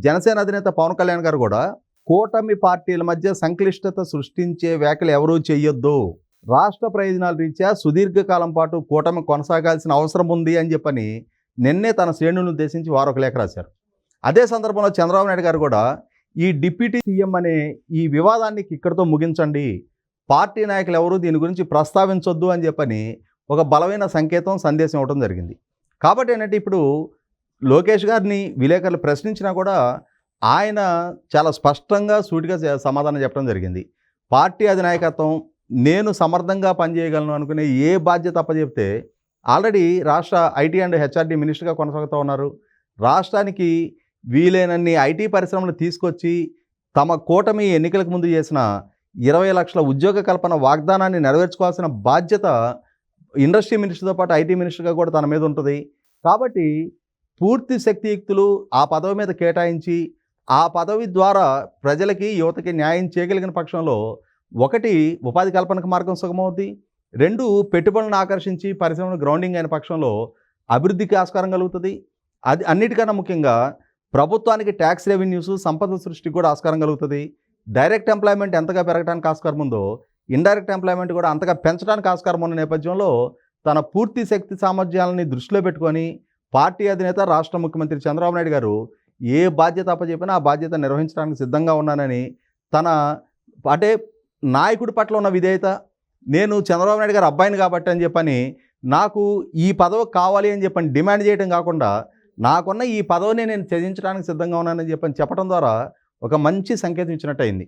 జనసేన అధినేత పవన్ కళ్యాణ్ గారు కూడా కూటమి పార్టీల మధ్య సంక్లిష్టత సృష్టించే వ్యాఖ్యలు ఎవరూ చేయొద్దు, రాష్ట్ర ప్రయోజనాల రీత్యా సుదీర్ఘకాలం పాటు కూటమి కొనసాగాల్సిన అవసరం ఉంది అని చెప్పని నిన్నే తన శ్రేణులను ఉద్దేశించి వారు ఒక లేఖ రాశారు. అదే సందర్భంలో చంద్రబాబు నాయుడు గారు కూడా ఈ డిప్యూటీ సీఎం అనే ఈ వివాదాన్ని ఇక్కడితో ముగించండి, పార్టీ నాయకులు ఎవరు దీని గురించి ప్రస్తావించొద్దు అని చెప్పని ఒక బలమైన సంకేతం సందేశం ఇవ్వడం జరిగింది. కాబట్టి ఏంటంటే ఇప్పుడు లోకేష్ గారిని విలేకరులు ప్రశ్నించినా కూడా ఆయన చాలా స్పష్టంగా సూటిగా సమాధానం చెప్పడం జరిగింది. పార్టీ అధినాయకత్వం నేను సమర్థంగా పనిచేయగలను అనుకునే ఏ బాధ్యత అప్పచెప్తే ఆల్రెడీ రాష్ట్ర ఐటీ అండ్ హెచ్ఆర్డీ మినిస్టర్గా కొనసాగుతూ ఉన్నారు. రాష్ట్రానికి వీలైనన్ని ఐటీ పరిశ్రమలు తీసుకొచ్చి తమ కూటమి ఎన్నికలకు ముందు చేసిన 20 లక్షల ఉద్యోగ కల్పన వాగ్దానాన్ని నెరవేర్చుకోవాల్సిన బాధ్యత ఇండస్ట్రీ మినిస్టర్తో పాటు ఐటీ మినిస్టర్గా కూడా తన మీద ఉంటుంది. కాబట్టి పూర్తి శక్తియుక్తులు ఆ పదవి మీద కేటాయించి ఆ పదవి ద్వారా ప్రజలకి యువతకి న్యాయం చేయగలిగిన పక్షంలో ఒకటి ఉపాధి కల్పనకు మార్గం సుగమవుద్ది, 2 పెట్టుబడులను ఆకర్షించి పరిశ్రమను గ్రౌండింగ్ అయిన పక్షంలో అభివృద్ధికి ఆస్కారం కలుగుతుంది. అది అన్నిటికన్నా ముఖ్యంగా ప్రభుత్వానికి ట్యాక్స్ రెవెన్యూస్ సంపద సృష్టికి కూడా ఆస్కారం కలుగుతుంది. డైరెక్ట్ ఎంప్లాయ్మెంట్ ఎంతగా పెరగడానికి ఆస్కారం ఉందో ఇండైరెక్ట్ ఎంప్లాయ్మెంట్ కూడా అంతగా పెంచడానికి ఆస్కారం ఉన్న నేపథ్యంలో తన పూర్తి శక్తి సామర్థ్యాలని దృష్టిలో పెట్టుకొని పార్టీ అధినేత రాష్ట్ర ముఖ్యమంత్రి చంద్రబాబు నాయుడు గారు ఏ బాధ్యత అప్పచెప్పినా ఆ బాధ్యత నిర్వహించడానికి సిద్ధంగా ఉన్నానని, తన అంటే నాయకుడి పట్ల ఉన్న విధేయత, నేను చంద్రబాబు నాయుడు గారు అబ్బాయిని కాబట్టి అని చెప్పని నాకు ఈ పదవి కావాలి అని చెప్పని డిమాండ్ చేయడం కాకుండా నాకున్న ఈ పదవిని నేను త్యజించడానికి సిద్ధంగా ఉన్నానని చెప్పని చెప్పడం ద్వారా ఒక మంచి సంకేతం ఇచ్చినట్టు అయింది.